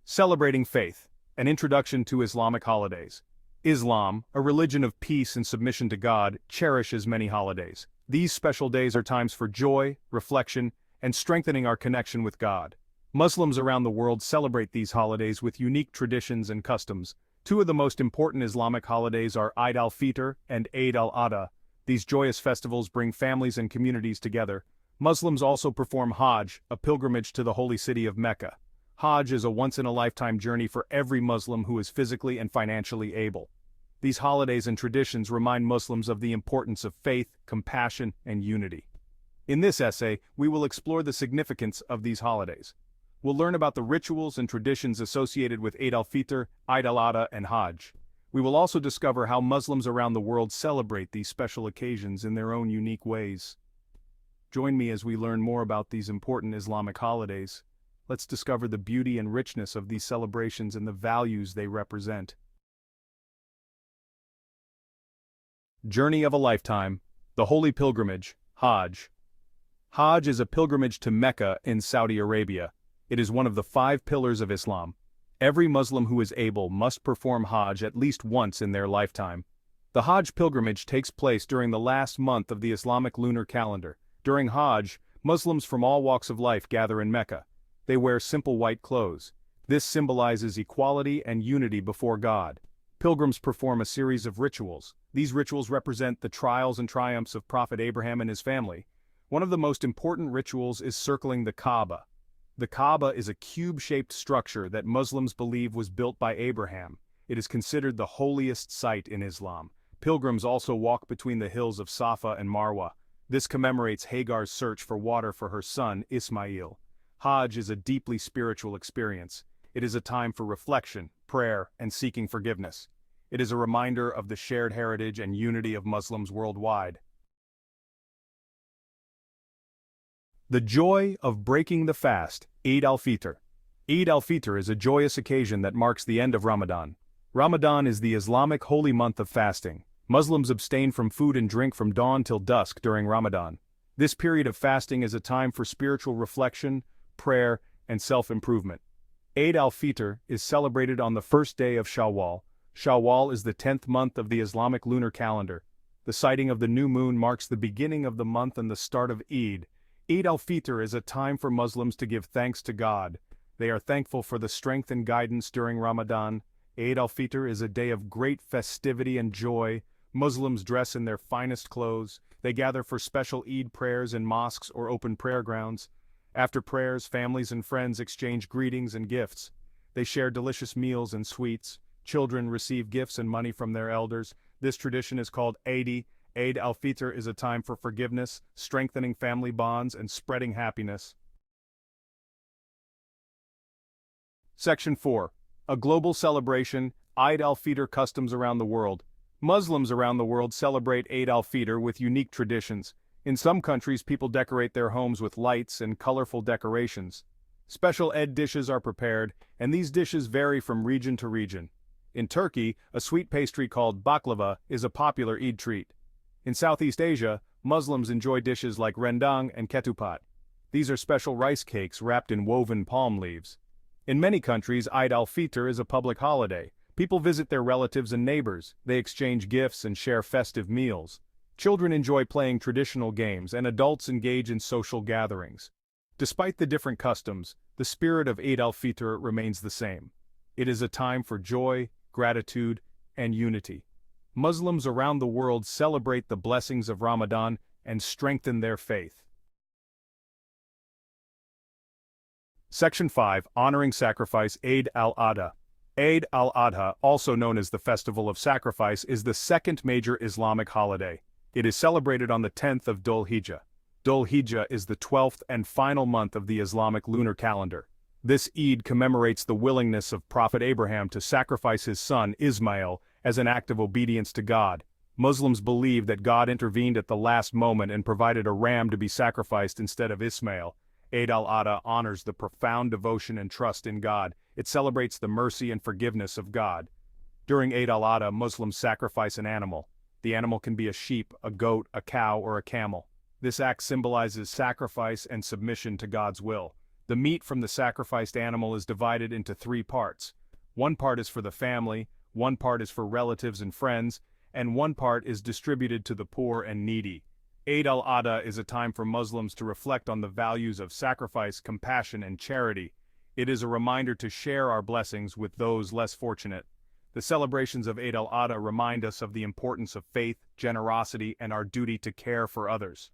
Celebrating faith, an introduction to Islamic holidays. Islam, a religion of peace and submission to God, cherishes many holidays. These special days are times for joy, reflection, and strengthening our connection with God. Muslims around the world celebrate these holidays with unique traditions and customs. Two of the most important Islamic holidays are Eid al-Fitr and Eid al-Adha. These joyous festivals bring families and communities together. Muslims also perform Hajj, a pilgrimage to the holy city of Mecca. Hajj is a once-in-a-lifetime journey for every Muslim who is physically and financially able. These holidays and traditions remind Muslims of the importance of faith, compassion, and unity. In this essay, we will explore the significance of these holidays. We'll learn about the rituals and traditions associated with Eid al-Fitr, Eid al-Adha, and Hajj. We will also discover how Muslims around the world celebrate these special occasions in their own unique ways. Join me as we learn more about these important Islamic holidays. Let's discover the beauty and richness of these celebrations and the values they represent. Journey of a lifetime, the holy pilgrimage, Hajj. Hajj is a pilgrimage to Mecca in Saudi Arabia. It is one of the 5 pillars of Islam. Every Muslim who is able must perform Hajj at least once in their lifetime. The Hajj pilgrimage takes place during the last month of the Islamic lunar calendar. During Hajj, Muslims from all walks of life gather in Mecca. They wear simple white clothes. This symbolizes equality and unity before God. Pilgrims perform a series of rituals. These rituals represent the trials and triumphs of Prophet Abraham and his family. One of the most important rituals is circling the Kaaba. The Kaaba is a cube-shaped structure that Muslims believe was built by Abraham. It is considered the holiest site in Islam. Pilgrims also walk between the hills of Safa and Marwa. This commemorates Hagar's search for water for her son, Ismail. Hajj is a deeply spiritual experience. It is a time for reflection, prayer, and seeking forgiveness. It is a reminder of the shared heritage and unity of Muslims worldwide. The joy of breaking the fast, Eid al-Fitr. Eid al-Fitr is a joyous occasion that marks the end of Ramadan. Ramadan is the Islamic holy month of fasting. Muslims abstain from food and drink from dawn till dusk during Ramadan. This period of fasting is a time for spiritual reflection, prayer, and self-improvement. Eid al-Fitr is celebrated on the first day of Shawwal. Shawwal is the 10th month of the Islamic lunar calendar. The sighting of the new moon marks the beginning of the month and the start of Eid. Eid al-Fitr is a time for Muslims to give thanks to God. They are thankful for the strength and guidance during Ramadan. Eid al-Fitr is a day of great festivity and joy. Muslims dress in their finest clothes. They gather for special Eid prayers in mosques or open prayer grounds. After prayers, families and friends exchange greetings and gifts. They share delicious meals and sweets. Children receive gifts and money from their elders. This tradition is called Eid. Eid al-Fitr is a time for forgiveness, strengthening family bonds, and spreading happiness. Section 4. A global celebration, Eid al-Fitr customs around the world. Muslims around the world celebrate Eid al-Fitr with unique traditions. In some countries, people decorate their homes with lights and colorful decorations. Special Eid dishes are prepared, and these dishes vary from region to region. In Turkey, a sweet pastry called baklava is a popular Eid treat. In Southeast Asia, Muslims enjoy dishes like rendang and ketupat. These are special rice cakes wrapped in woven palm leaves. In many countries, Eid al-Fitr is a public holiday. People visit their relatives and neighbors. They exchange gifts and share festive meals. Children enjoy playing traditional games, and adults engage in social gatherings. Despite the different customs, the spirit of Eid al-Fitr remains the same. It is a time for joy, gratitude, and unity. Muslims around the world celebrate the blessings of Ramadan and strengthen their faith. Section 5. Honoring Sacrifice, Eid al-Adha. Eid al-Adha, also known as the Festival of Sacrifice, is the second major Islamic holiday. It is celebrated on the 10th of Dhul Hijjah. Dhul Hijjah is the 12th and final month of the Islamic lunar calendar. This Eid commemorates the willingness of Prophet Abraham to sacrifice his son, Ismail, as an act of obedience to God. Muslims believe that God intervened at the last moment and provided a ram to be sacrificed instead of Ismail. Eid al-Adha honors the profound devotion and trust in God. It celebrates the mercy and forgiveness of God. During Eid al-Adha, Muslims sacrifice an animal. The animal can be a sheep, a goat, a cow, or a camel. This act symbolizes sacrifice and submission to God's will. The meat from the sacrificed animal is divided into three parts. One part is for the family, one part is for relatives and friends, and one part is distributed to the poor and needy. Eid al-Adha is a time for Muslims to reflect on the values of sacrifice, compassion, and charity. It is a reminder to share our blessings with those less fortunate. The celebrations of Eid al-Adha remind us of the importance of faith, generosity, and our duty to care for others.